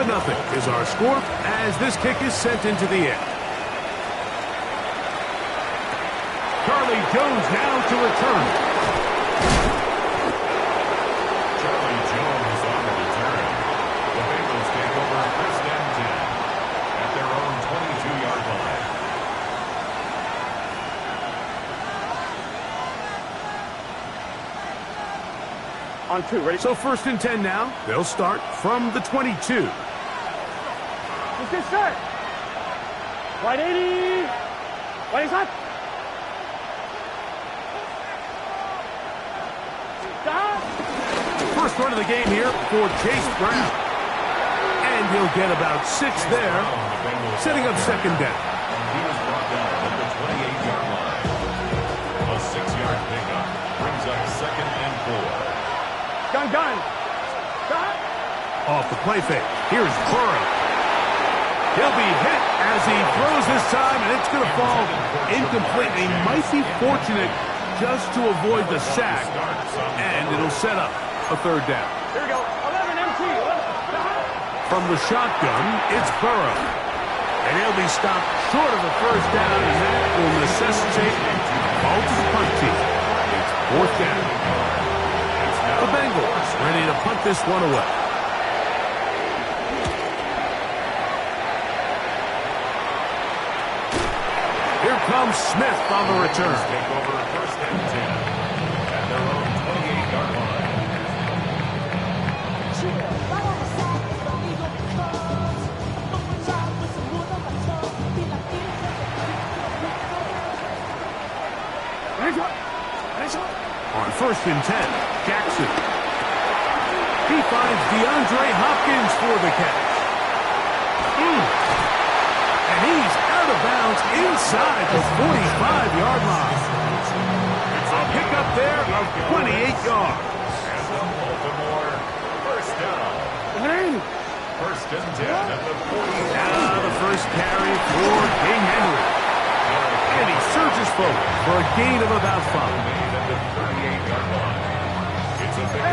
7-0 is our score as this kick is sent into the air. Charlie Jones now to return. Charlie Jones on the return. The Bengals take over first and 10 at their own 22-yard line. On 2, ready? So first and 10 now. They'll start from the 22. Let's get set. Right 80. Right side. First run of the game here for Chase Brown. And he'll get about 6 there, setting up second down. He was brought down at the 28-yard line. A 6-yard pickup brings up second and 4. Gun. Off the play fake. Here's Burrow. He'll be hit as he throws this time, and it's going to fall incomplete. He might be fortunate just to avoid the sack, and it'll set up a third down. Here we go. 11 MT. From the shotgun, it's Burrow. And he'll be stopped short of a first down, and that will necessitate a ball to the punt team. It's fourth down. The Bengals ready to punt this one away. Here comes Smith on the return. Take over first and 10 at their own 28-yard line. On first and 10, Jackson. He finds DeAndre Hopkins for the catch. And he's out of bounds inside the 45-yard line. A pickup there of 28 yards. And the Baltimore first down. First and 10 at the 40. Now the first carry for King Henry. And he surges forward for a gain of about 5.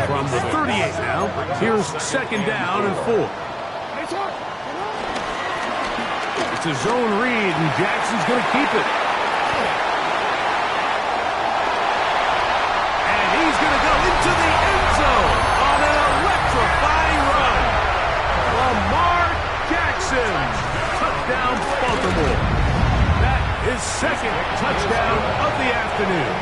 From the 38 now, here's second down and 4. It's a zone read, and Jackson's going to keep it. And he's going to go into the end zone on an electrifying run. Lamar Jackson, touchdown Baltimore. That is second touchdown of the afternoon.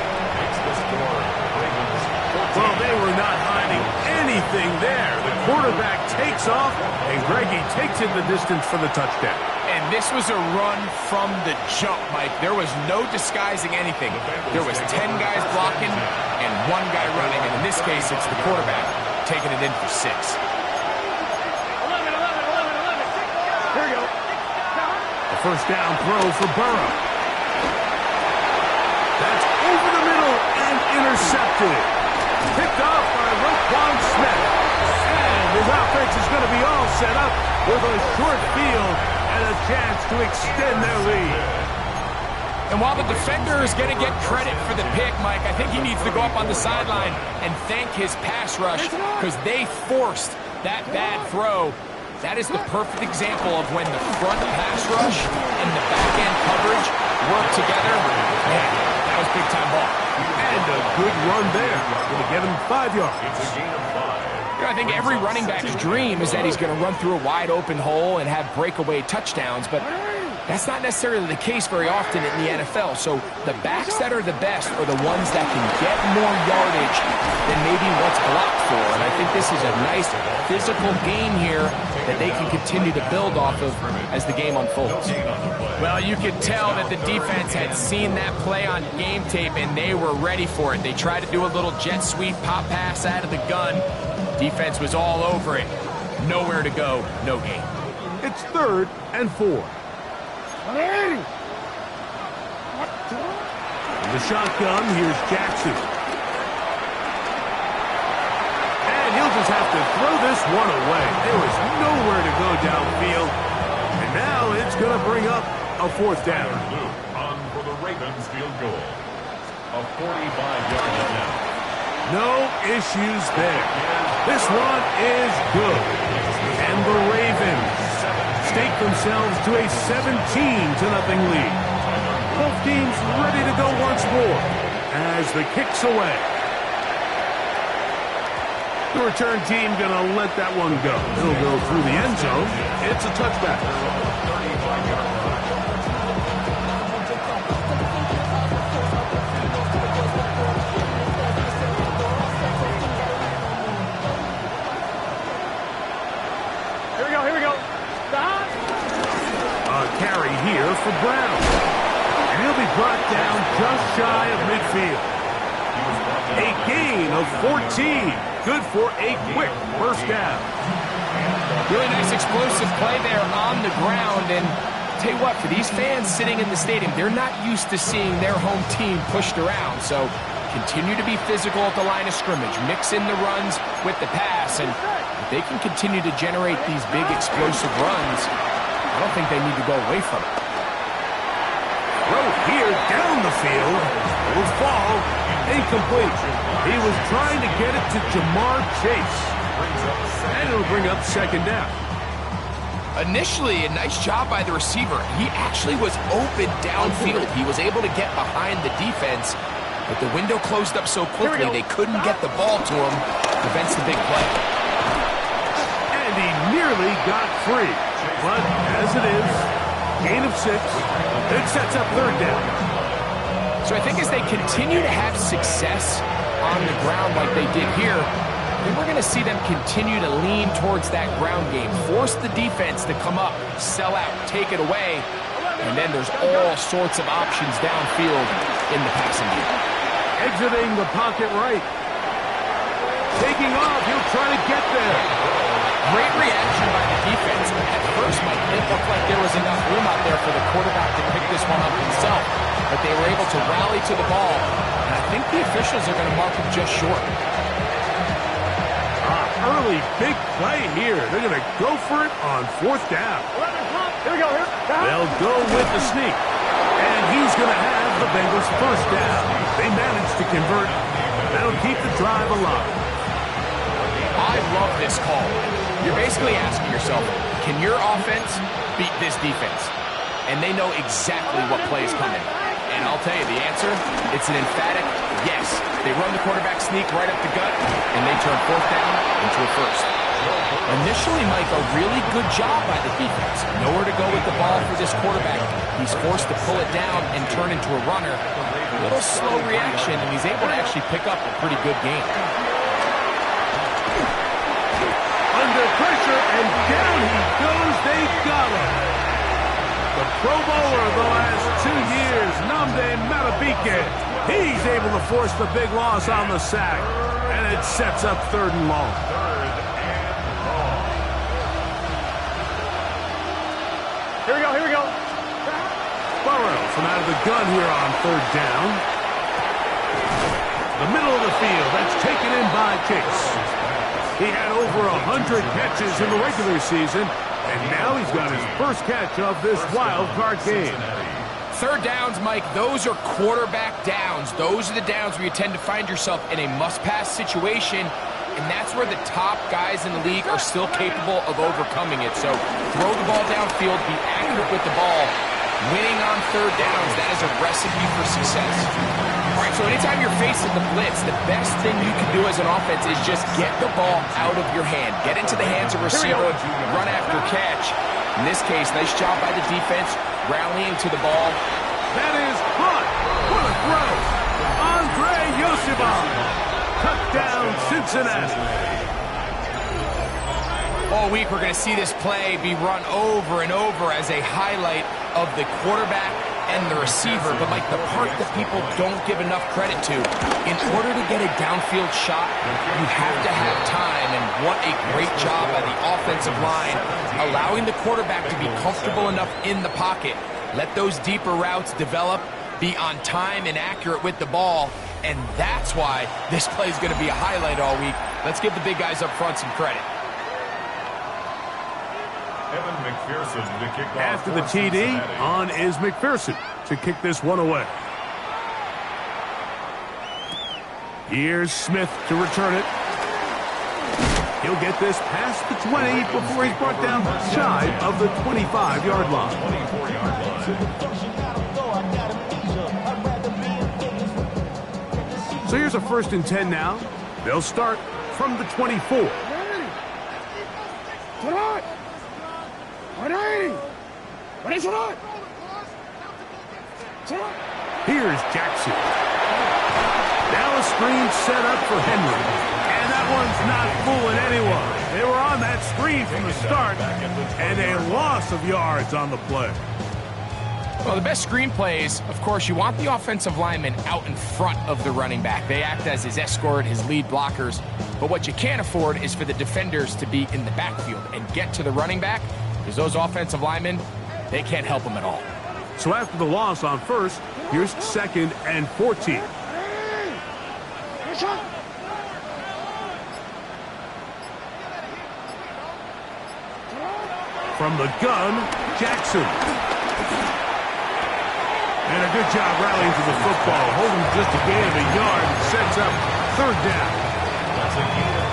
Well, they were not hiding anything there. The quarterback takes off, and Greggy takes it the distance for the touchdown. And this was a run from the jump, Mike. There was no disguising anything. There was 10 guys blocking and 1 guy running. And in this case, it's the quarterback taking it in for 6. 11. Here we go. A first down throw for Burrow. That's over the middle and intercepted. Picked off by Roquan Smith. And his offense is going to be all set up with a short field and a chance to extend their lead. And while the defender is going to get credit for the pick, Mike, I think he needs to go up on the sideline and thank his pass rush because they forced that bad throw. That is the perfect example of when the front pass rush and the back-end coverage work together. Man, that was big-time ball. And a good run there. Going to give him 5 yards. It's a gain of 5. You know, I think every running back's dream is that he's going to run through a wide-open hole and have breakaway touchdowns, but that's not necessarily the case very often in the NFL. So the backs that are the best are the ones that can get more yardage than maybe what's blocked for. And I think this is a nice physical game here that they can continue to build off of as the game unfolds. Well, you could tell that the defense had seen that play on game tape and they were ready for it. They tried to do a little jet sweep pop pass out of the gun. Defense was all over it. Nowhere to go, no gain. It's 3rd and 4. In the shotgun, here's Jackson. And he'll just have to throw this one away. There was nowhere to go downfield. And now it's going to bring up a 4th down. On for the Ravens field goal. A 45-yard attempt. No issues there. This one is good. And the Ravens stake themselves to a 17-0 lead. Both teams ready to go once more as the kick's away. The return team going to let that one go. It'll go through the end zone. It's a touchback. Here we go. Stop. A carry here for Brown. And he'll be brought down just shy of midfield. A gain of 14. Good for a quick first down. Really nice explosive play there on the ground. And tell you what, for these fans sitting in the stadium, they're not used to seeing their home team pushed around. So continue to be physical at the line of scrimmage. Mix in the runs with the pass. And if they can continue to generate these big explosive runs, I don't think they need to go away from it. Throw here down the field. Will fall. Incomplete. He was trying to get it to Jamar Chase. And it'll bring up second down. Initially, a nice job by the receiver. He actually was open downfield. He was able to get behind the defense, but the window closed up so quickly they couldn't get the ball to him. Prevents the big play. And he nearly got free. But as it is, gain of 6. It sets up third down. So I think as they continue to have success on the ground like they did here, then we're going to see them continue to lean towards that ground game, force the defense to come up, sell out, take it away, and then there's all sorts of options downfield in the passing game. Exiting the pocket right. Taking off, he'll try to get there. Great reaction by the defense. At first, Mike, it looked like there was enough room out there for the quarterback to pick this one up himself, but they were able to rally to the ball, and I think the officials are going to mark him just short. Early big play here. They're going to go for it on fourth down. Here we go. They'll go with the sneak. And he's going to have the Bengals first down. They managed to convert. That'll keep the drive alive. I love this call. You're basically asking yourself, can your offense beat this defense? And they know exactly what play is coming. And I'll tell you the answer, it's an emphatic yes. They run the quarterback sneak right up the gut, and they turn fourth down into a first. Initially, Mike, a really good job by the defense. Nowhere to go with the ball for this quarterback. He's forced to pull it down and turn into a runner. A little slow reaction, and he's able to actually pick up a pretty good game. Under pressure, and down he goes. They got him. The Pro Bowler of the last 2 years, Nnamdi Madubuike. He's able to force the big loss on the sack, and it sets up third and long. Here we go. Burrow from out of the gun here on third down. The middle of the field, that's taken in by Chase. He had over 100 catches in the regular season, and now he's got his first catch of this wild card game. Third downs, Mike, those are quarterback downs. Those are the downs where you tend to find yourself in a must-pass situation, and that's where the top guys in the league are still capable of overcoming it. So throw the ball downfield, be accurate with the ball. Winning on third downs, that is a recipe for success. All right, so anytime you're facing the blitz, the best thing you can do as an offense is just get the ball out of your hand. Get into the hands of receiver, run after catch. In this case, nice job by the defense, rallying to the ball. That is hot. What a throw. Andre Yosibon. Touchdown, Cincinnati. All week, we're going to see this play be run over and over as a highlight of the quarterback and the receiver. But, Mike, the part that people don't give enough credit to, in order to get a downfield shot, you have to have time. And what a great job by the offensive line, allowing the quarterback to be comfortable enough in the pocket. Let those deeper routes develop, be on time and accurate with the ball. And that's why this play is going to be a highlight all week. Let's give the big guys up front some credit. After the TD, on is McPherson to kick this one away. Here's Smith to return it. He'll He'll get this past the 20 before he's brought down shy of the 25-yard line. 24-yard line. So here's a 1st and 10 now. They'll start from the 24. Here's Jackson. Now a screen set up for Henry. And that one's not fooling anyone. They were on that screen from the start, and a loss of yards on the play. Well, the best screen plays, of course, you want the offensive lineman out in front of the running back. They act as his escort, his lead blockers. But what you can't afford is for the defenders to be in the backfield and get to the running back, because those offensive linemen, they can't help him at all. So after the loss on 1st, here's 2nd and 14. From the gun, Jackson. And a good job rallying to the football, holding just a gain of a yard and sets up 3rd down.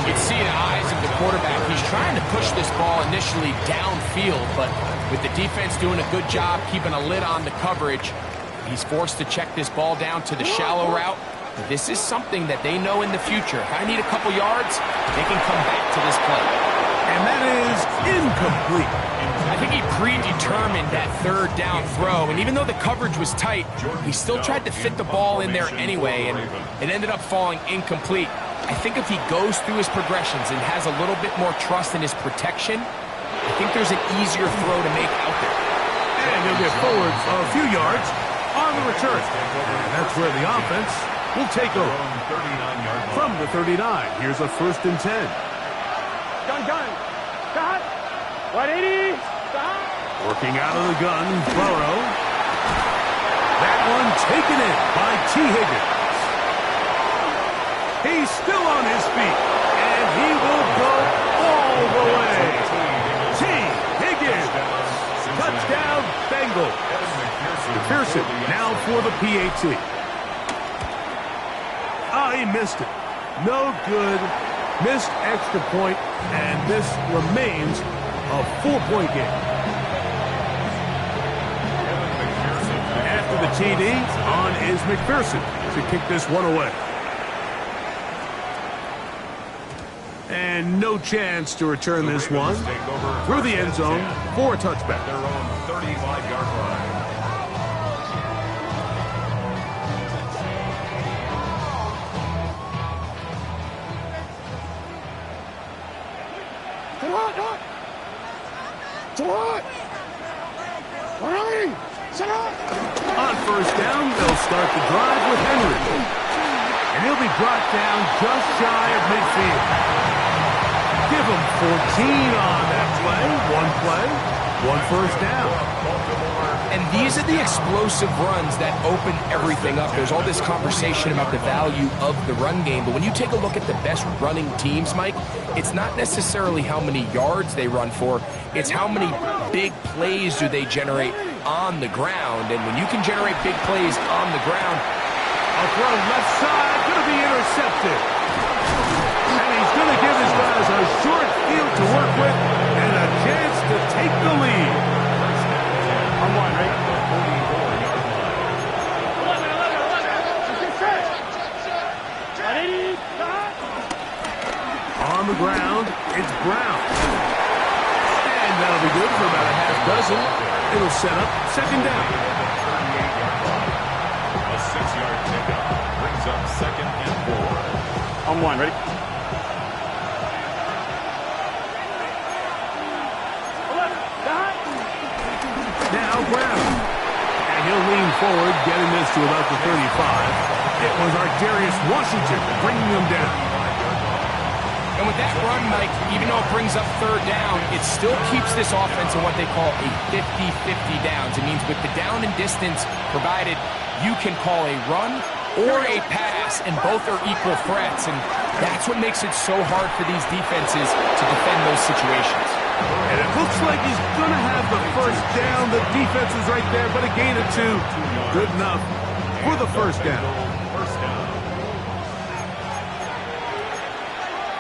You can see the eyes of the quarterback. He's trying to push this ball initially downfield, but with the defense doing a good job keeping a lid on the coverage, he's forced to check this ball down to the shallow route. This is something that they know in the future. If I need a couple yards, they can come back to this play. And that is incomplete. I think he predetermined that 3rd down throw, and even though the coverage was tight, he still tried to fit the ball in there anyway, and it ended up falling incomplete. I think if he goes through his progressions and has a little bit more trust in his protection, I think there's an easier throw to make out there. And he'll get forward a few yards on the return. And that's where the offense will take over. From the 39, here's a 1st and 10. Gun. Stop. 180. Stop. Working out of the gun, Burrow. That one taken in by T. Higgins. He's still on his feet, and he will go all the way. T. Higgins. Touchdown, Bengals. McPherson now for the PAT. Oh, he missed it. No good. Missed extra point, and this remains a 4-point game. After the TD, on is McPherson to kick this one away. And no chance to return this one through the end zone for a touchback. Their own 35-yard line. On 1st down, they'll start the drive with Henry. And he'll be brought down just shy of midfield. Give him 14 on that play. One 1st down. And these are the explosive runs that open everything up. There's all this conversation about the value of the run game, but when you take a look at the best running teams, Mike, it's not necessarily how many yards they run for, it's how many big plays do they generate on the ground. And when you can generate big plays on the ground, a throw left side, going to be intercepted. And he's going to give his guys a short field to work with and a chance to take the lead. I'm one, right? 180. On the ground, it's Brown. And that'll be good for about a half dozen. It'll set up 2nd down. A 6-yard pickup brings up 2nd and 4. I'm one, ready? Now Brown. And he'll lean forward, getting this to about the 35. It was Darius Washington bringing him down. and with that run, Mike, even though it brings up 3rd down, it still keeps this offense in what they call a 50-50 downs. It means with the down and distance provided, you can call a run or a pass, and both are equal threats, and that's what makes it so hard for these defenses to defend those situations. And it looks like he's going to have the 1st down. The defense is right there, but a gain of 2. Good enough for the 1st down.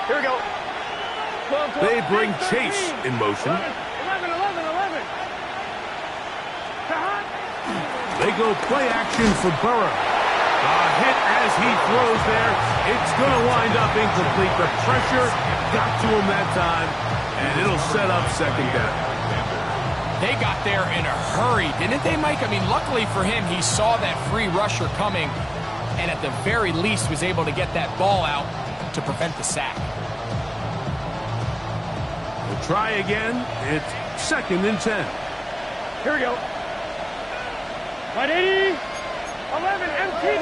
Here we go. They bring Chase in motion. 11, 11, 11. They go play action for Burrow. A hit as he throws there. It's going to wind up incomplete. The pressure got to him that time, and it'll set up second down. They got there in a hurry, didn't they, Mike? I mean, luckily for him, he saw that free rusher coming, and at the very least was able to get that ball out to prevent the sack. We'll try again. It's 2nd and 10. Here we go. 180. 11, empty.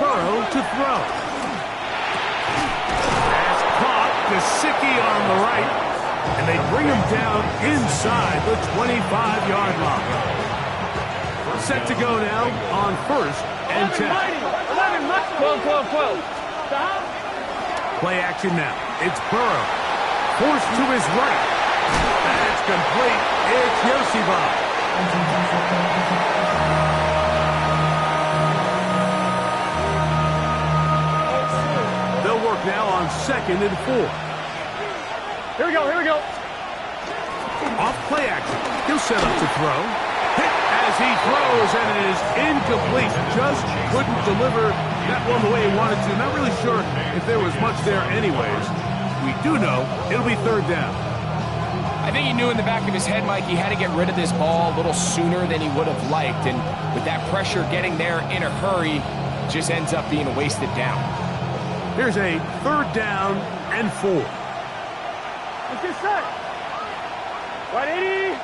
Burrow to throw. Pass caught. Gesicki on the right. And they bring him down inside the 25-yard line. Set to go now on 1st and 10. 11, 12, 12. Play action now. It's Burrow. Forced to his right. That's complete. It's Yoshiba. They'll work now on 2nd and 4. Here we go, here we go. Off play action. He'll set up to throw. Hit as he throws, and it is incomplete. Just couldn't deliver that one the way he wanted to. Not really sure if there was much there anyways. We do know it'll be 3rd down. I think he knew in the back of his head, Mike, he had to get rid of this ball a little sooner than he would have liked. And with that pressure getting there in a hurry, just ends up being a wasted down. Here's a 3rd down and 4. Let's get set. 180.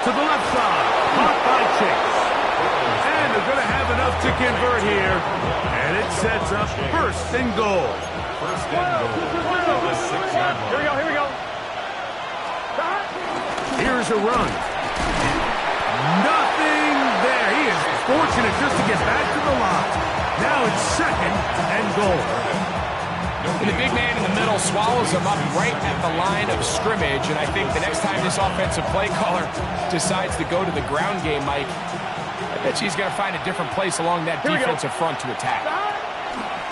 To the left side. Caught by Chase. And they're going to have enough to convert here. And it sets up 1st and goal. 1st and goal. The 6-yard line. Here we go, here we go. Here's a run. Nothing there. He is fortunate just to get back to the line. Now it's 2nd and goal. And the big man in the middle swallows him up right at the line of scrimmage. And I think the next time this offensive play caller decides to go to the ground game, Mike, I bet she's going to find a different place along that defensive front to attack.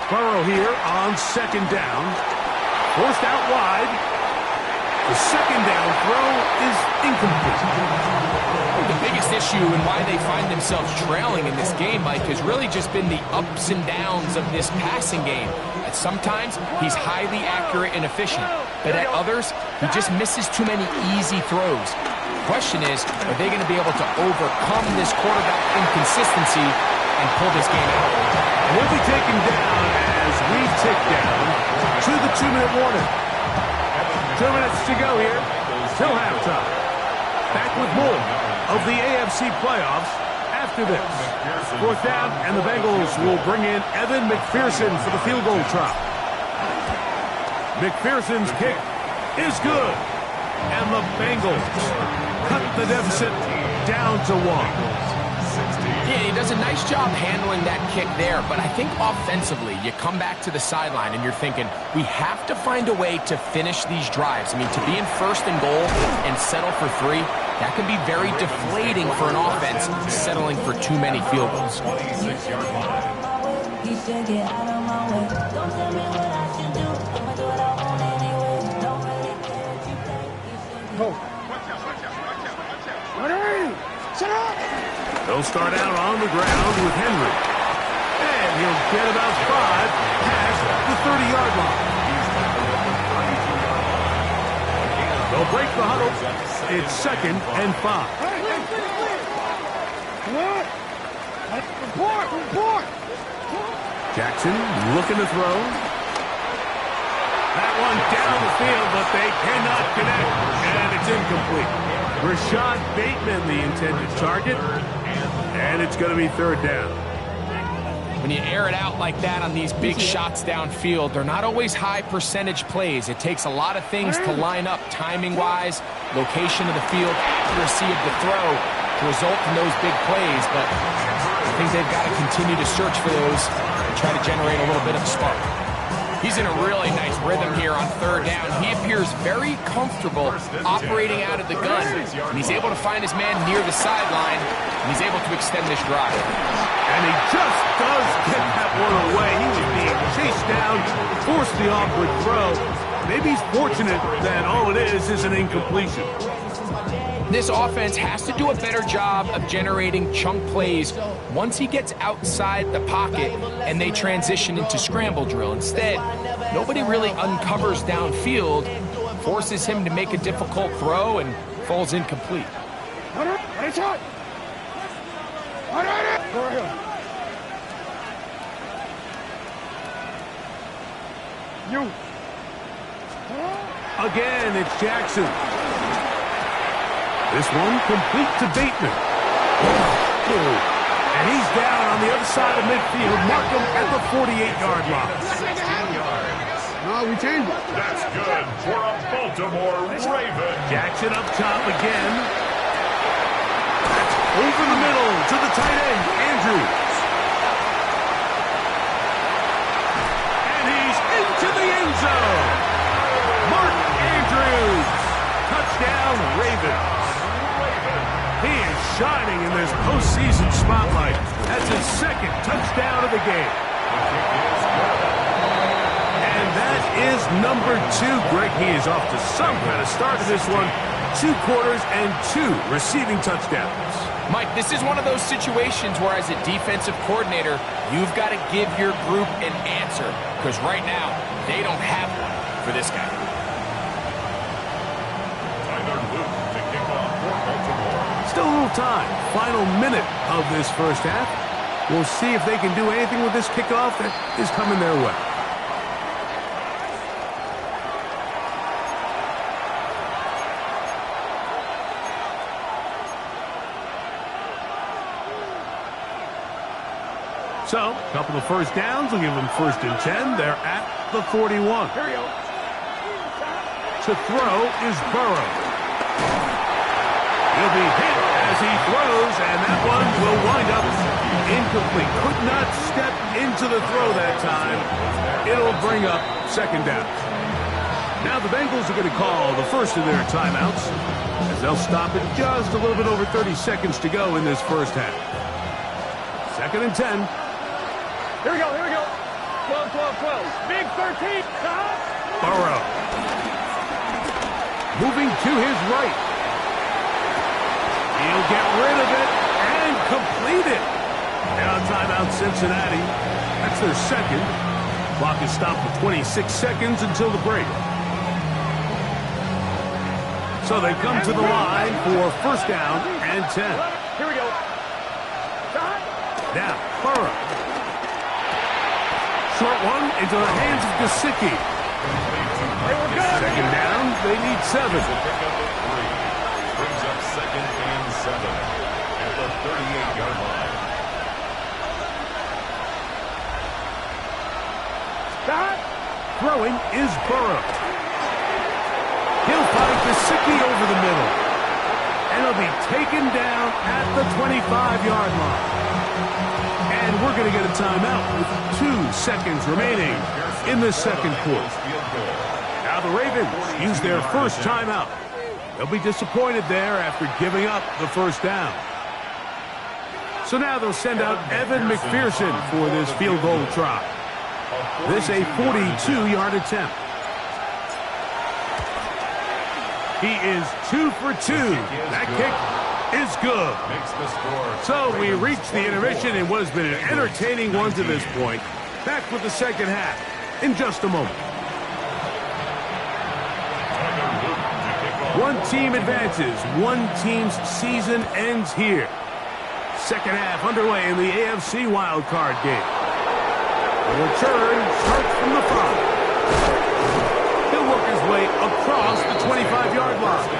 Burrow here on 2nd down. Forced out wide. The 2nd down throw is incomplete. The biggest issue and why they find themselves trailing in this game, Mike, has really just been the ups and downs of this passing game. And sometimes he's highly accurate and efficient, but at others, he just misses too many easy throws. The question is, are they going to be able to overcome this quarterback inconsistency and pull this game out? And he'll be taken down as we tick down to the 2-minute warning. 2 minutes to go here till halftime. Back with more of the AFC playoffs after this. 4th down, and the Bengals will bring in Evan McPherson for the field goal try. McPherson's kick is good, and the Bengals cut the deficit down to 1. Yeah, he does a nice job handling that kick there, but I think offensively, you come back to the sideline and you're thinking, we have to find a way to finish these drives. I mean, to be in 1st and goal and settle for 3, that can be very deflating for an offense settling for too many field goals. 26-yard line. They'll start out on the ground with Henry. And he'll get about 5 past the 30-yard line. They'll break the huddle. It's 2nd and 5. Jackson looking to throw. That one down the field, but they cannot connect. And it's incomplete. Rashad Bateman, the intended target. And it's going to be 3rd down. When you air it out like that on these big shots downfield, they're not always high percentage plays. It takes a lot of things to line up timing-wise, location of the field, accuracy of the throw to result in those big plays. But I think they've got to continue to search for those and try to generate a little bit of a spark. He's in a really nice rhythm here on 3rd down. He appears very comfortable operating out of the gun, and he's able to find his man near the sideline, and he's able to extend this drive. And he just does get that one away. He was being chase down, force the awkward throw. Maybe he's fortunate that all it is an incompletion. This offense has to do a better job of generating chunk plays once he gets outside the pocket and they transition into scramble drill. Instead, nobody really uncovers downfield, forces him to make a difficult throw, and falls incomplete. Again, it's Jackson. This one complete to Bateman. And he's down on the other side of midfield. Mark him at the 48-yard line. 16 yards. No, we changed it. That's good for a Baltimore Raven. Jackson up top again. That's over the middle to the tight end, Andrews. And he's into the end zone. Mark Andrews. Touchdown, Ravens. He is shining in this postseason spotlight. That's his second touchdown of the game. And that is number 2. Greg, he is off to some kind of start to this one. 2 quarters and 2 receiving touchdowns. Mike, this is one of those situations where as a defensive coordinator, you've got to give your group an answer. Because right now, they don't have one for this guy. Still a little time. Final minute of this first half. We'll see if they can do anything with this kickoff that is coming their way. So, a couple of first downs will give them 1st and 10. They're at the 41. Here we go. To throw is Burrow. He'll be hit as he throws, and that one will wind up incomplete. Could not step into the throw that time. It'll bring up 2nd down. Now the Bengals are going to call the first of their timeouts, as they'll stop it just a little bit over 30 seconds to go in this first half. 2nd and 10. Here we go, here we go. 12, 12, 12. Big 13. Burrow. Moving to his right. He'll get rid of it and complete it. Now timeout Cincinnati. That's their 2nd. Clock is stopped at 26 seconds until the break. So they come to the line for 1st down and 10. Here we go. Now, Burrow. Short one into the hands of Gesicki. 2nd down, they need 7. Brings up 2nd and 7 at the 38-yard line. Throwing is Burrow. He'll find Gesicki over the middle. And he'll be taken down at the 25-yard line. And we're going to get a timeout with 2 seconds remaining in the 2nd quarter. Now the Ravens use their first timeout. They'll be disappointed there after giving up the 1st down. So now they'll send out Evan McPherson for this field goal try. This a 42-yard attempt. He is 2 for 2. That kick is good. So we reach the intermission in what has been an entertaining one to this point. Back with the 2nd half in just a moment. One team advances. One team's season ends here. 2nd half underway in the AFC wildcard game. The return starts from the 5. He'll work his way across the 25-yard line.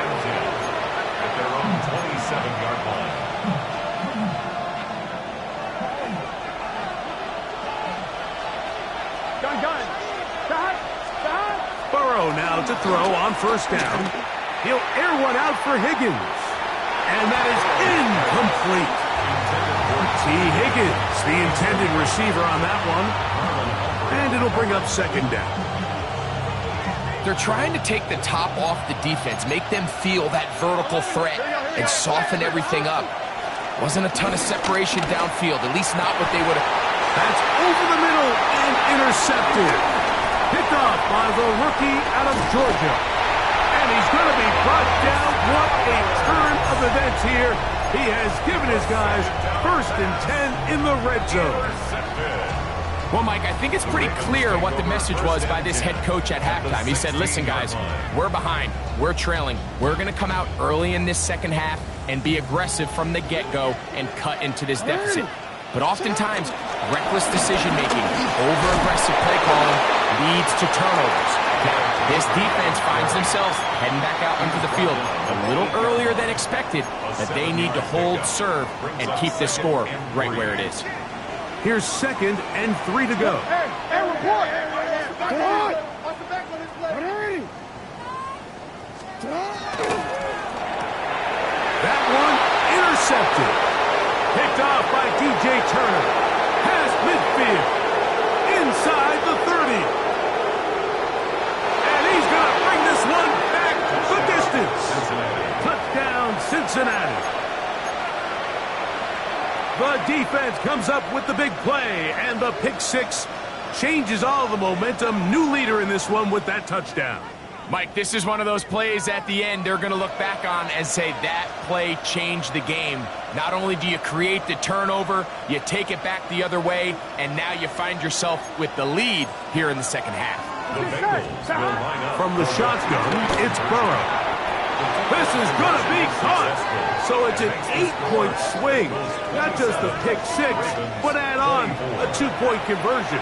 At their own 27-yard line. Burrow now to throw on 1st down. He'll air one out for Higgins. And that is incomplete. T. Higgins, the intended receiver on that one. And it'll bring up 2nd down. They're trying to take the top off the defense, make them feel that vertical threat, and soften everything up. Wasn't a ton of separation downfield, at least not what they would have. That's over the middle and intercepted. Picked off by the rookie out of Georgia. And he's going to be brought down. What a turn of events here. He has given his guys 1st and 10 in the red zone. Well, Mike, I think it's pretty clear what the message was by this head coach at halftime. He said, listen, guys, we're behind. We're trailing. We're going to come out early in this second half and be aggressive from the get-go and cut into this deficit. But oftentimes, reckless decision-making, over-aggressive play calling leads to turnovers. Now, this defense finds themselves heading back out onto the field a little earlier than expected, but they need to hold serve and keep this score right where it is. Here's 2nd and 3 to go. Hey, report! That one intercepted. Picked off by DJ Turner. Past midfield. Inside the 30. And he's going to bring this one back the distance. Touchdown, Cincinnati. The defense comes up with the big play, and the pick six changes all the momentum. New leader in this one with that touchdown. Mike, this is one of those plays at the end they're going to look back on and say that play changed the game. Not only do you create the turnover, you take it back the other way, and now you find yourself with the lead here in the second half. The Bengals will line up. From the shotgun, it's Burrow. This is going to be caught. So it's an 8-point swing. Not just a pick six, but add on a 2-point conversion.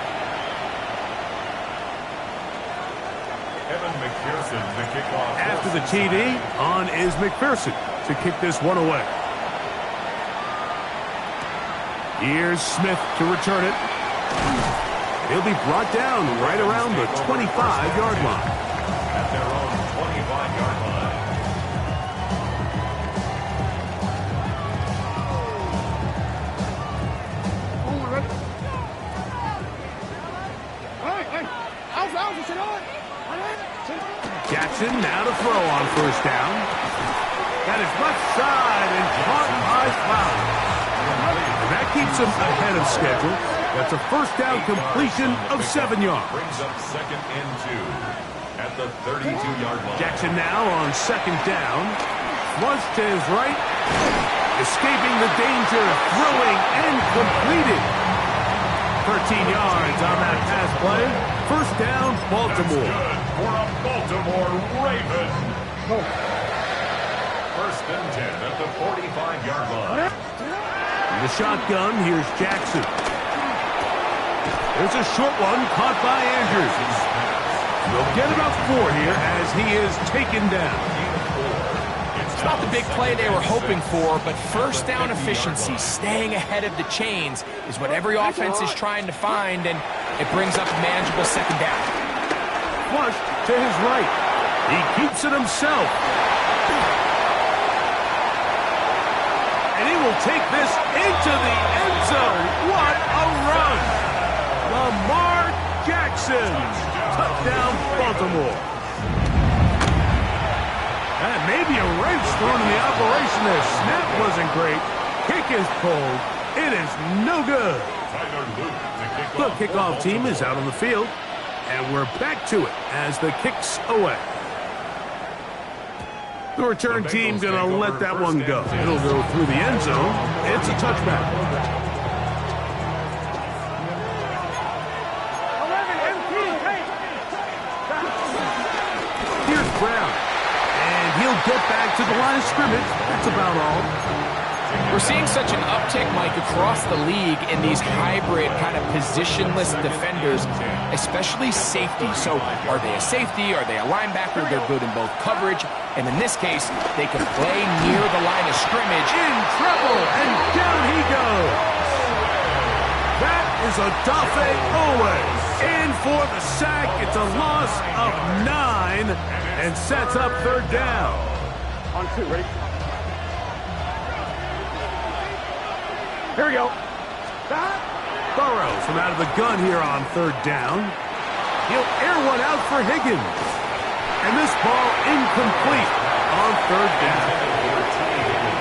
Evan McPherson to kick off. After the TD, on is McPherson to kick this one away. Here's Smith to return it. He'll be brought down right around the 25-yard line. At their own 25-yard line. Jackson now to throw on 1st down. That is left side and caught by Fowler. And that keeps him ahead of schedule. That's a 1st down completion of 7 yards. Brings up 2nd and 2 at the 32-yard line. Jackson now on 2nd down. Flush to his right. Escaping the danger. Throwing and completed. 13 yards on that pass play. 1st down, Baltimore. For a Baltimore Raven. 1st and 10 at the 45-yard line. In the shotgun, here's Jackson. There's a short one caught by Andrews. They'll get about 4 here as he is taken down. It's not the big play they were hoping for, but 1st down efficiency, staying ahead of the chains, is what every offense is trying to find, and it brings up a manageable 2nd down. Flush to his right. He keeps it himself. And he will take this into the end zone. What a run! Lamar Jackson. Touchdown, Baltimore. And maybe a wrench thrown in the operation there. Snap wasn't great. Kick is pulled. It is no good. The kickoff team is out on the field. And we're back to it as the kick's away. The return team going to let that one go. It'll go through the end zone. It's a touchback. 11 MP, hey! Here's Brown. And he'll get back to the line of scrimmage. That's about all. We're seeing such an uptick, Mike, across the league in these hybrid kind of positionless defenders, especially safety. So are they a safety? Are they a linebacker? They're good in both coverage. And in this case, they can play near the line of scrimmage. In trouble, and down he goes. That is a Dafe Owe. In for the sack. It's a loss of 9 and sets up 3rd down. On 2, ready? Here we go. Burrow from out of the gun here on 3rd down. He'll air one out for Higgins. And this ball incomplete on 3rd down.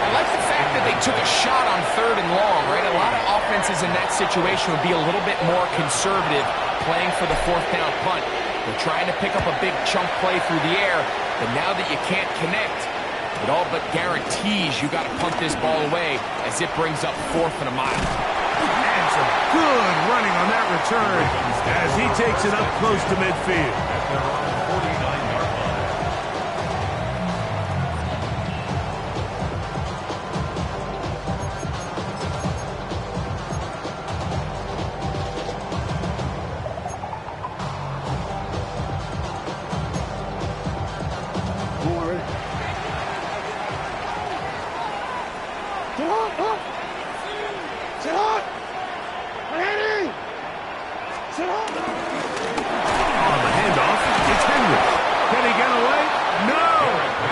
I like the fact that they took a shot on 3rd and long, right? A lot of offenses in that situation would be a little bit more conservative playing for the 4th down punt. They're trying to pick up a big chunk play through the air, but now that you can't connect, it all but guarantees you got to punt this ball away as it brings up 4th and a mile. And some good running on that return as he takes it up close to midfield. At their own 49-yard line. On the handoff, it's Henry. Can he get away? No!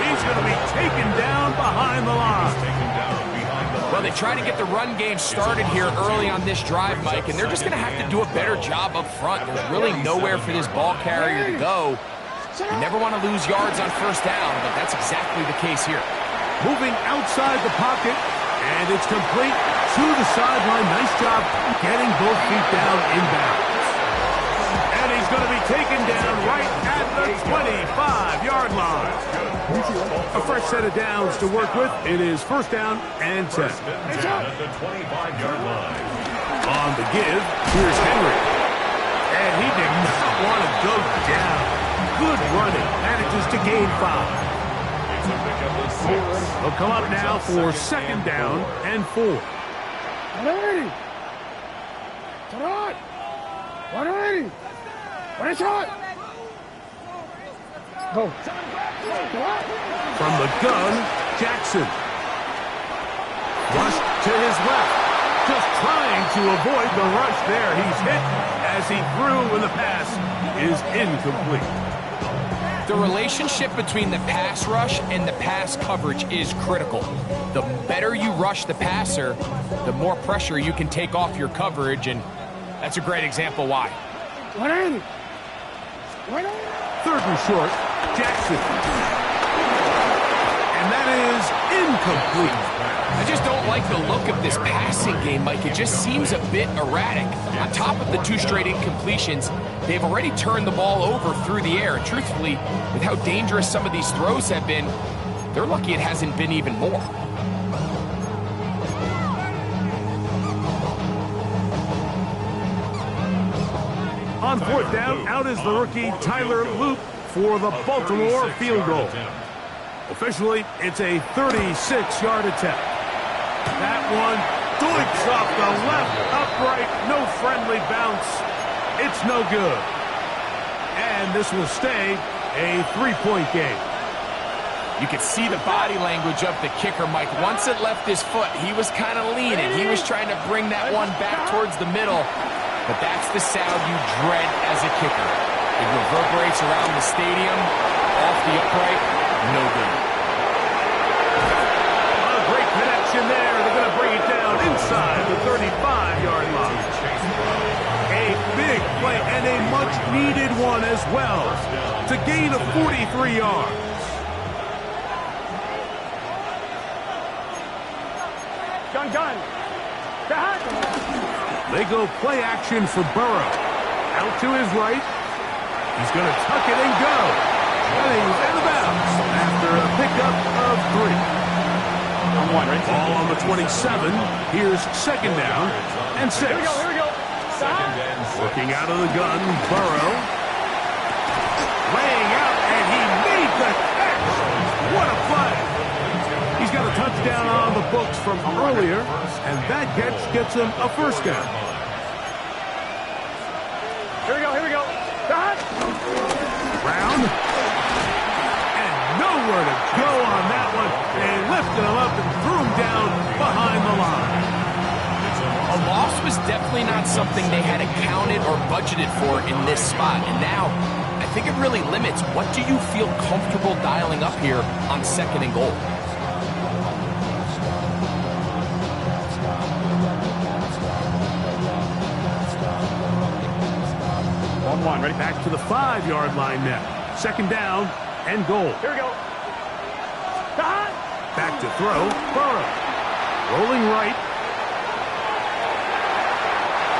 He's going to be taken down behind the line. Taken down behind the line. Well, they try to get the run game started here early on this drive, Mike, and they're just going to have to do a better job up front. There's really nowhere for this ball carrier to go. You never want to lose yards on 1st down, but that's exactly the case here. Moving outside the pocket, and it's complete to the sideline. Nice job getting both feet down inbounds. And he's going to be taken down right at the 25-yard line. A fresh set of downs to work with. It is 1st down and 10. At the 25-yard line. On the give, here's Henry. And he did not want to go down. Good running. Manages to gain 5. It's a pickup of 6. They'll come up now for 2nd down and 4. 180. Shot. 180. What a shot. Go. From the gun, Jackson. Rush to his left. Just trying to avoid the rush there. He's hit as he threw when the pass is incomplete. The relationship between the pass rush and the pass coverage is critical. The better you rush the passer, the more pressure you can take off your coverage, and that's a great example why. 180. 3rd and short, Jackson. And that is incomplete. I just don't like the look of this passing game, Mike. It just seems a bit erratic. On top of the 2 straight incompletions, they've already turned the ball over through the air. And truthfully, with how dangerous some of these throws have been, they're lucky it hasn't been even more. On 4th down, out is the rookie Tyler Loop for the Baltimore field goal. Officially, it's a 36-yard attempt. That one doinks off the left upright, no friendly bounce. It's no good. And this will stay a 3-point game. You could see the body language of the kicker, Mike. Once it left his foot, he was kind of leaning. He was trying to bring that one back towards the middle. But that's the sound you dread as a kicker. It reverberates around the stadium, off the upright, no good. A great connection there. They're going to bring it down inside the 35-yard line. A big play and a much-needed one as well to gain of 43 yards. Gun. Back. They go play action for Burrow. Out to his right. He's going to tuck it and go. He's out of bounds after a pickup of 3. Ball on the 27. Here's 2nd down and 6. Here we go. Working out of the gun, Burrow. Laying out, and he made the catch. What a play. He's got a touchdown on the books from earlier, and that catch gets him a 1st down. Here we go. Back. Brown. And nowhere to go on that one. They lifted him up and threw him down behind the line. A loss was definitely not something they had accounted or budgeted for in this spot. And now, I think it really limits what do you feel comfortable dialing up here on 2nd and goal. Ready? Back to the 5-yard line now. 2nd down and goal. Here we go. Back to throw, Burrow. Rolling right.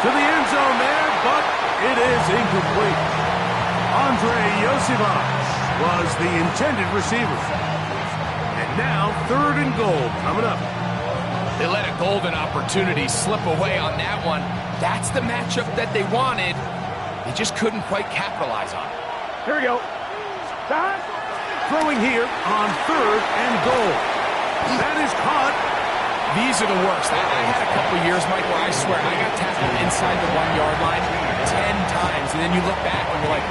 To the end zone there, but it is incomplete. Andre Yosivas was the intended receiver. And now 3rd and goal coming up. They let a golden opportunity slip away on that one. That's the matchup that they wanted. They just couldn't quite capitalize on it. Here we go. Stop. Throwing here on 3rd and goal. That is caught. These are the worst. I had a couple years, Mike, where I swear I got tackled inside the 1-yard line 10 times, and then you look back and you're like,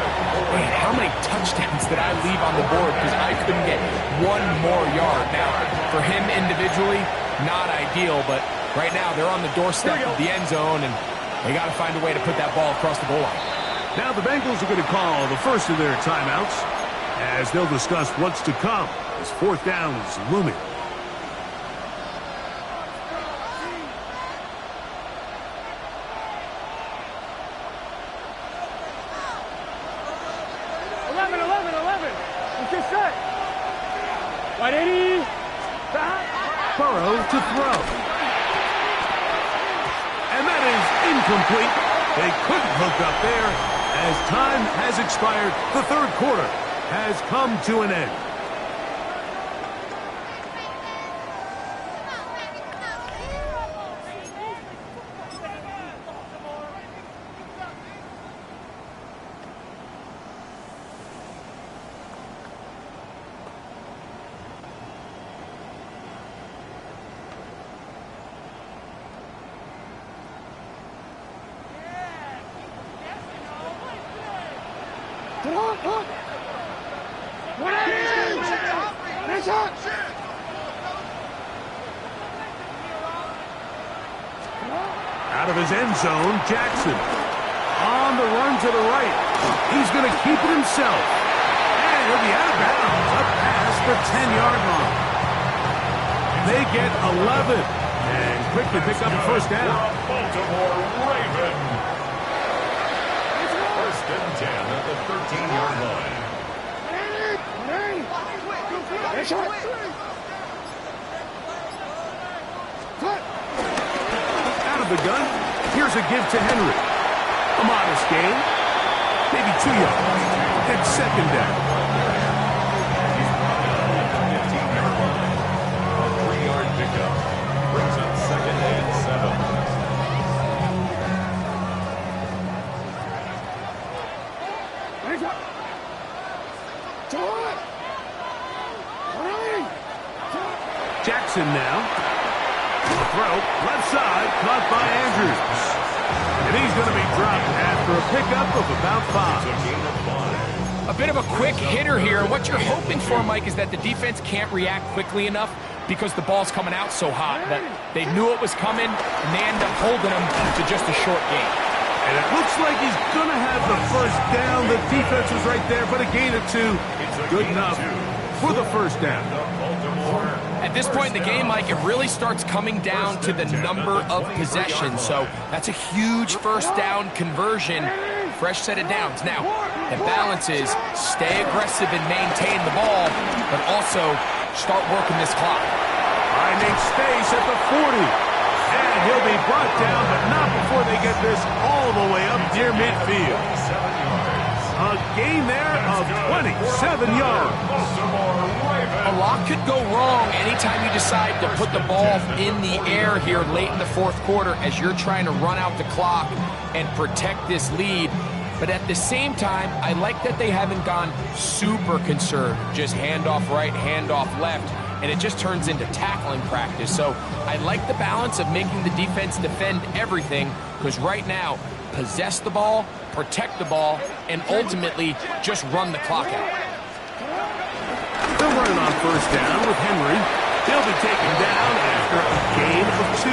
wait, how many touchdowns did I leave on the board because I couldn't get one more yard? Now, for him individually, not ideal, but right now they're on the doorstep of the end zone, and they got to find a way to put that ball across the goal line. Now the Bengals are going to call the first of their timeouts as they'll discuss what's to come as 4th down is looming. 11. Let's get set. 180. Stop. Burrow to throw. And that is incomplete. They couldn't hook up there as time has expired. The 3rd quarter has come to an end. Out of his end zone, Jackson. On the run to the right. He's going to keep it himself. And he'll be out of bounds up past the 10-yard line. They get 11 and quickly pick up a first down. Baltimore Raven. 1st and 10 at the 13-yard line. Out of the gun, here's a give to Henry. A modest gain, maybe 2 yards. And 2nd down. He's brought down at the 15-yard line. A 3-yard pickup brings up 2nd and 7. Jackson now. Throw, left side, caught by Andrews. And he's going to be dropped after a pickup of about 5. A bit of a quick hitter here. What you're hoping for, Mike, is that the defense can't react quickly enough because the ball's coming out so hot that they knew it was coming, and they end up holding them to just a short gain. And it looks like he's going to have the first down. The defense was right there, but a gain of 2. Good enough for the first down. At this point in the game, Mike, it really starts coming down to the number of possessions. So that's a huge first down conversion. Fresh set of downs. Now, the balance is stay aggressive and maintain the ball, but also start working this clock. Finding space at the 40. And he'll be brought down, but not before they get this all the way up near midfield. A gain there of 27 yards. A lot could go wrong anytime you decide to put the ball in the air here late in the 4th quarter as you're trying to run out the clock and protect this lead. But at the same time, I like that they haven't gone super conservative. Just handoff right, handoff left, and it just turns into tackling practice. So I like the balance of making the defense defend everything, because right now, possess the ball, protect the ball, and ultimately just run the clock out. They're running on first down with Henry. He'll be taken down after a gain of 2.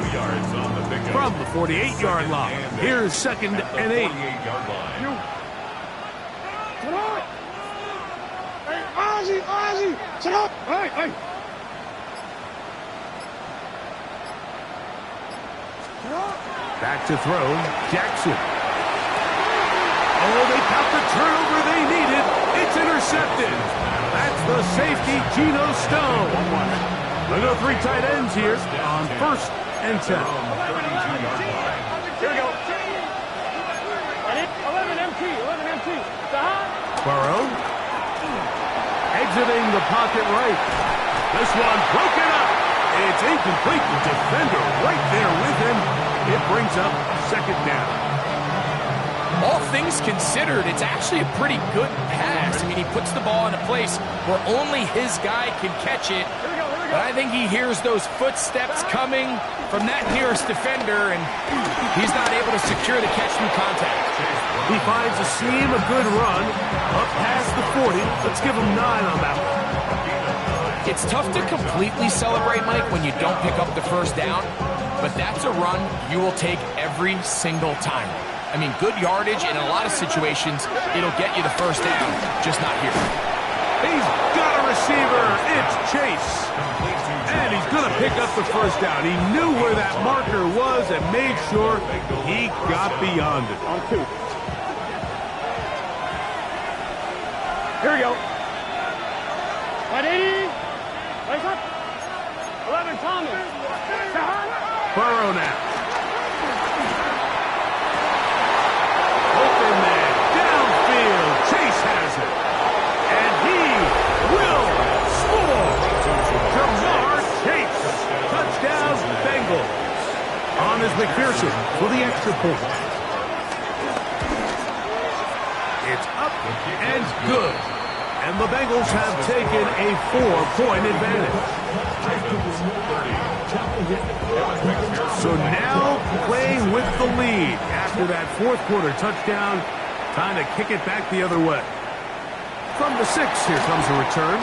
2 yards on the pickup. From the 48-yard line, here's 2nd and 8. 48-yard line. Hey, Ozzy, sit up. Hey. Back to throw, Jackson. Oh, they got the turnover they needed. It's intercepted. That's the safety, Geno Stone. They'll go 3 tight ends here on 1st and 10. Here we go. 11 MT. Burrow exiting the pocket right. This one broken up. It's incomplete. The defender right there with him. It brings up 2nd down. All things considered, it's actually a pretty good pass. I mean, he puts the ball in a place where only his guy can catch it. But I think he hears those footsteps coming from that nearest defender, and he's not able to secure the catch through contact. He finds a seam, a good run, up past the 40. Let's give him 9 on that one. It's tough to completely celebrate, Mike, when you don't pick up the 1st down, but that's a run you will take every single time. I mean, good yardage in a lot of situations, it'll get you the 1st down, just not here. He's got a receiver. It's Chase. And he's going to pick up the 1st down. He knew where that marker was and made sure he got beyond it. On 2. Here we go. 180. Wake up. 11 Thomas. Burrow now. Open man. Downfield. Chase has it. And he will score. Jamar Chase. Touchdown, Bengals. On is McPherson for the extra point. It's up and good. And the Bengals have taken a 4-point advantage. So now playing with the lead after that 4th quarter touchdown. Time to kick it back the other way. From the 6, here comes a return.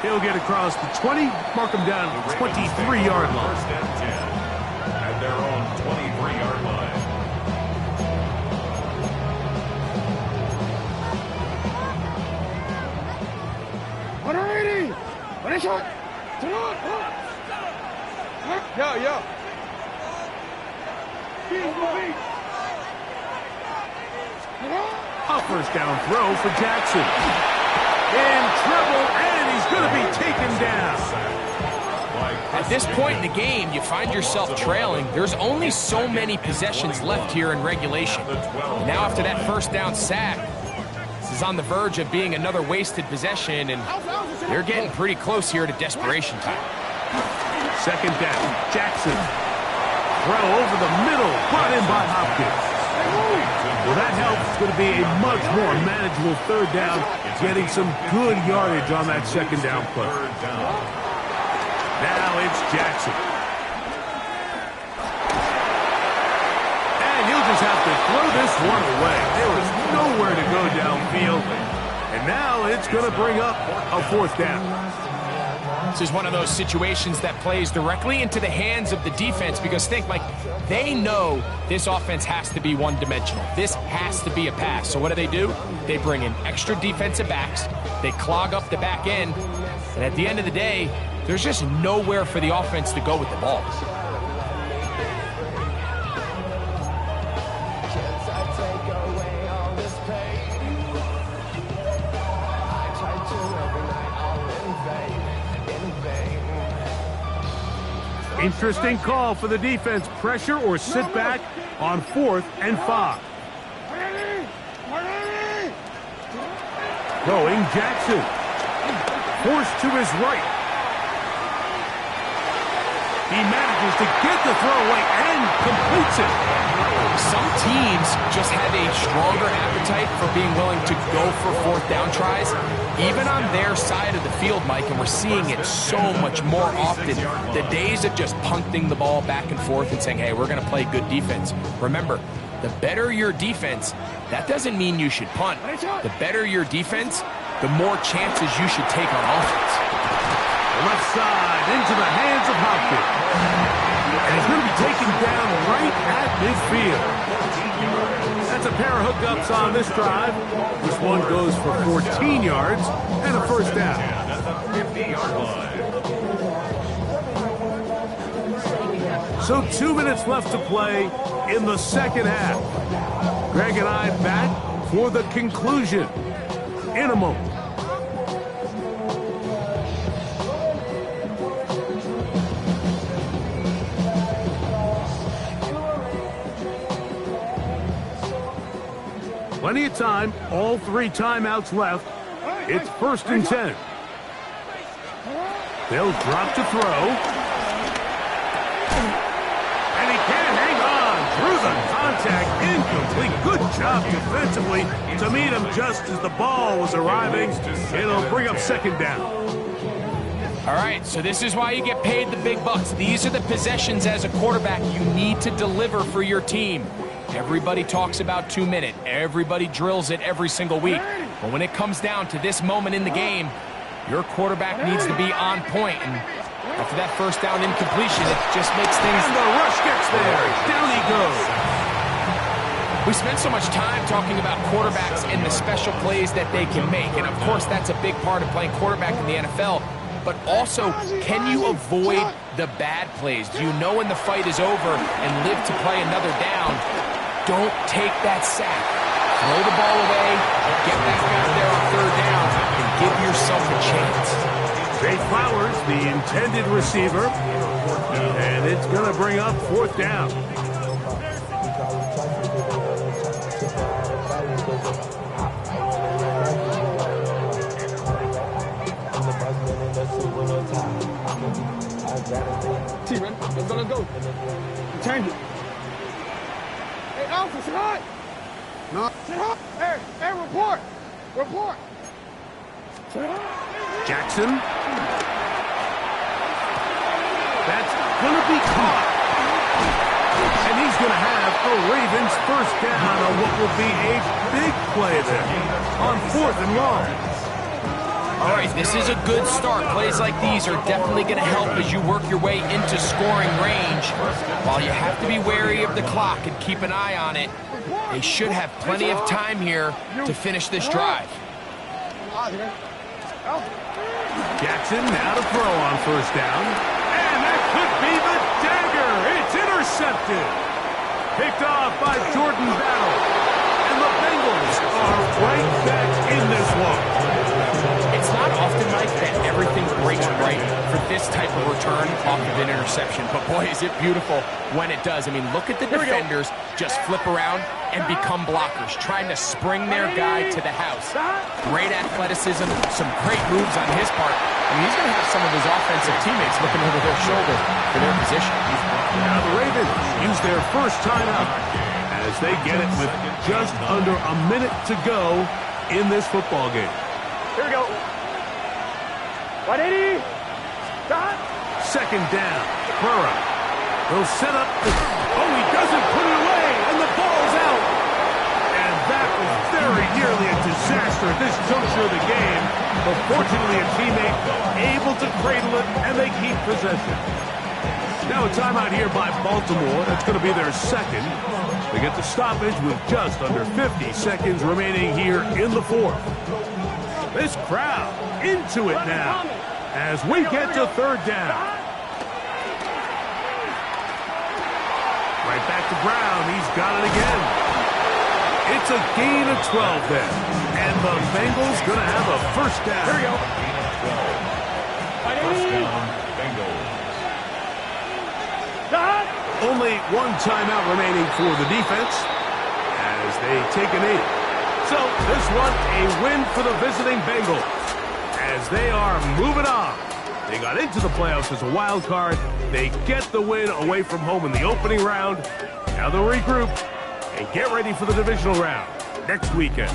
He'll get across the 20, mark him down at the 23-yard line. 1st and 10 at their own 23-yard line. Yo. A 1st down throw for Jackson. In trouble, and he's going to be taken down. At this point in the game, you find yourself trailing. There's only so many possessions left here in regulation. And now after that 1st down sack, this is on the verge of being another wasted possession, and they're getting pretty close here to desperation time. 2nd down, Jackson. Throw over the middle, brought in by Hopkins. Well, that helps. It's going to be a much more manageable 3rd down, getting some good yardage on that 2nd down play. Now it's Jackson. And he'll just have to throw this one away. There was nowhere to go downfield. And now it's going to bring up a 4th down. This is one of those situations that plays directly into the hands of the defense, because think, Mike, they know this offense has to be one-dimensional. This has to be a pass. So what do? They bring in extra defensive backs. They clog up the back end. And at the end of the day, there's just nowhere for the offense to go with the ball. Interesting call for the defense. Pressure or sit back on 4th and 5. Going Jackson. Forced to his right. He manages to get the throw away and completes it. Some teams just have a stronger appetite for being willing to go for 4th down tries, even on their side of the field, Mike, and we're seeing it so much more often. The days of just punting the ball back and forth and saying, hey, we're going to play good defense. Remember, the better your defense, that doesn't mean you should punt. The better your defense, the more chances you should take on offense. Left side into the hands of Hopkins. And he's going to be taken down right at midfield. That's a pair of hookups on this drive. This one goes for 14 yards and a 1st down. So 2 minutes left to play in the 2nd half. Greg and I back for the conclusion in a moment. Plenty of time, all 3 timeouts left. It's 1st and 10. They'll drop to throw. And he can't hang on through the contact. Incomplete. Good job defensively to meet him just as the ball was arriving. It'll bring up 2nd down. All right, so this is why you get paid the big bucks. These are the possessions as a quarterback you need to deliver for your team. Everybody talks about 2-minute. Everybody drills it every single week. But when it comes down to this moment in the game, your quarterback needs to be on point. And after that 1st down incompletion, it just makes things... And the rush gets there. Down he goes. We spend so much time talking about quarterbacks and the special plays that they can make. And, of course, that's a big part of playing quarterback in the NFL. But also, can you avoid the bad plays? Do you know when the fight is over and live to play another down? Don't take that sack. Throw the ball away, get back out there on 3rd down, and give yourself a chance. Jay Flowers, the intended receiver, and it's going to bring up 4th down. T-Man, let's go. Change it. Hey, Alpha, sit high. No. Sit high. Hey, report. Jackson. That's going to be caught. And he's going to have a Ravens 1st down on what will be a big play there on 4th and long. All right, this is a good start. Plays like these are definitely going to help as you work your way into scoring range. While you have to be wary of the clock and keep an eye on it, they should have plenty of time here to finish this drive. Jackson now to throw on 1st down. And that could be the dagger. It's intercepted. Picked off by Jordan Battle. And the Bengals are right back in this one. It's not often, Mike, that everything breaks right for this type of return off of an interception. But, boy, is it beautiful when it does. I mean, look at the defenders just flip around and become blockers, trying to spring their guy to the house. Great athleticism, some great moves on his part. I mean, he's going to have some of his offensive teammates looking over their shoulder for their position. Now the Ravens use their 1st timeout as they get it with just under a minute to go in this football game. Here we go. 180. Stop. 2nd down. Burrow. He'll set up. Oh, he doesn't put it away, and the ball's out. And that was very nearly a disaster at this juncture of the game. But fortunately, a teammate able to cradle it, and they keep possession. Now a timeout here by Baltimore. That's going to be their 2nd. They get the stoppage with just under 50 seconds remaining here in the 4th. This crowd into it now as we get to 3rd down. Right back to Brown. He's got it again. It's a gain of 12 then. And the Bengals going to have a 1st down. Here we go. 1st down, Bengals. Only 1 timeout remaining for the defense as they take a knee. So this one, a win for the visiting Bengals as they are moving on. They got into the playoffs as a wild card. They get the win away from home in the opening round. Now they'll regroup and get ready for the divisional round next weekend.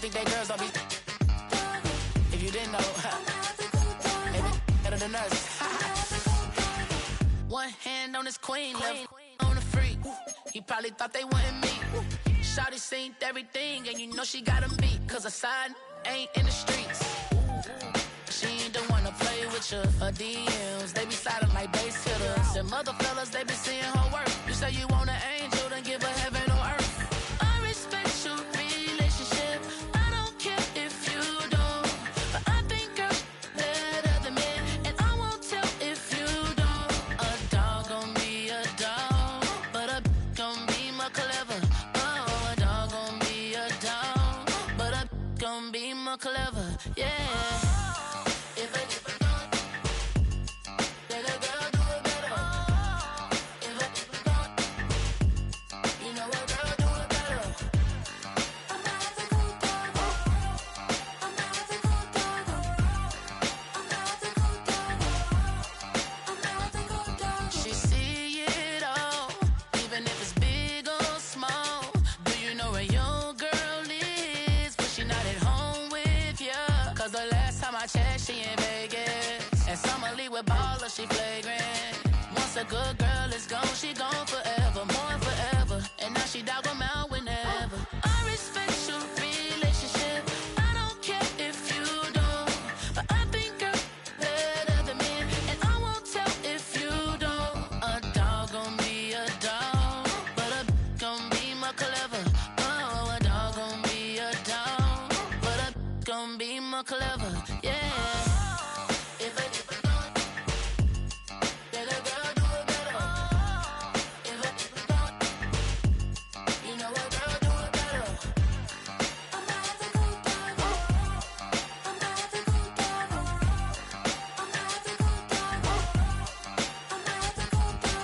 Think they girls don't be. If you didn't know, maybe better than us. One hand on his queen, left on the freak. He probably thought they wanted me. Shawty seen everything, and you know she got him beat. Cause her side ain't in the streets. She ain't the one to play with you. Her DMs, they be sliding like bass hitters. And mother fellas, they be seeing her work. You say you want an angel, then give her heaven on earth. I respect your relationship. Clever, yeah. If I keep it going, then a girl do it better. If I keep it going, you know a girl do it better. I'm not the good dog. I'm not the good dog. I'm not the good dog. I'm not the good dog. She see it all, even if it's big or small. Do you know where your girl is? But she not at home. Cause the last time I checked, she in Vegas. And Summer Lee with baller, she flagrant. Once a good girl is gone, she gone forever, more forever. And now she dog 'em out whenever. I respect your relationship. I don't care if you don't. But I think girl better than me. And I won't tell if you don't. A dog gon' be a dog, but a gon' be more clever. Oh, a dog gon' be a dog, but a gon' be more clever, yeah. If I keep it going, then a girl do it better. If I keep it going, you know a girl do it better. I'm not the good dog. I'm not the good dog. I'm not the good dog. I'm not the good dog.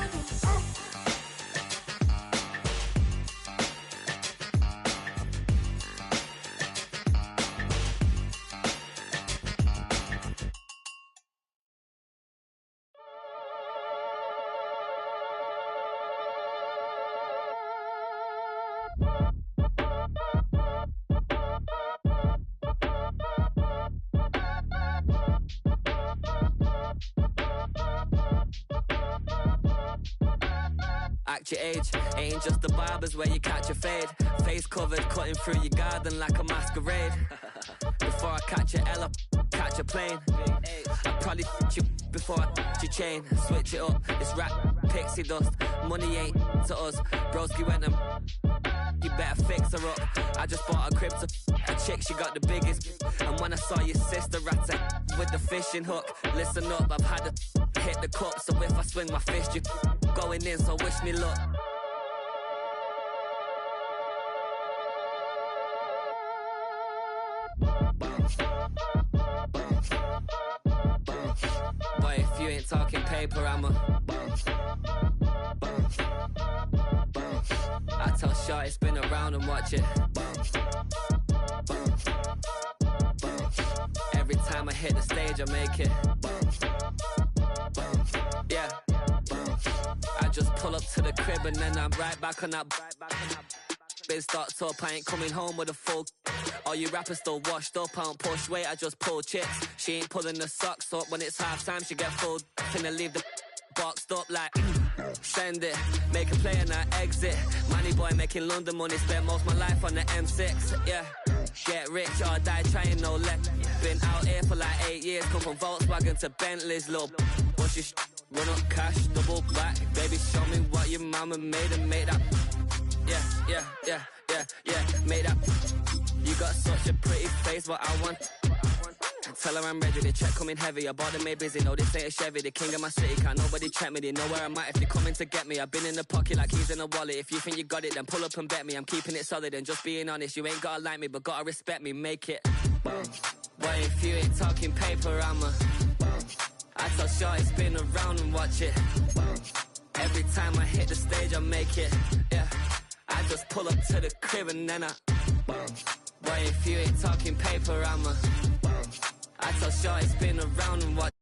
Act your age, ain't just the barbers where you catch a fade. Face covered, cutting through your garden like a masquerade. Before I catch a L up, catch a plane. I probably you before I your chain. Switch it up, it's rap, pixie dust. Money ain't to us, broski went and you better fix her up. I just bought a crib to a chick, she got the biggest. And when I saw your sister rat with the fishing hook, listen up, I've had to hit the cup. So if I swing my fist, you going in, so wish me luck. Boy, if you ain't talking paper, I'm a I tell shorty spin around and watch it. Every time I hit the stage, I make it. Yeah. I just pull up to the crib and then I'm right back on that. Biz starts up, I ain't coming home with a full. All you rappers still washed up, I don't push weight, I just pull chips. She ain't pulling the socks up, when it's half time she get full. Finna leave the boxed up like send it, make a play and I exit. Money boy making London money, spent most of my life on the M6. Yeah, get rich or die trying, no let. Been out here for like 8 years, come from Volkswagen to Bentley's, little what's your run up cash, double back. Baby show me what your mama made and make that. Yeah, make that. You got such a pretty face, what I want. Tell her I'm ready, the check coming heavy. I bought them made busy, no this ain't a Chevy. The king of my city, can't nobody check me. They know where I'm at if they coming to get me. I've been in the pocket like keys in a wallet. If you think you got it, then pull up and bet me. I'm keeping it solid and just being honest. You ain't gotta like me, but gotta respect me, make it. Boy, if you ain't talking paper, I'm a I tell shorty spin around and watch it. Every time I hit the stage, I make it. Yeah, I just pull up to the crib and then I Boy, if you ain't talking paper, I'm a I shot, spin around and what.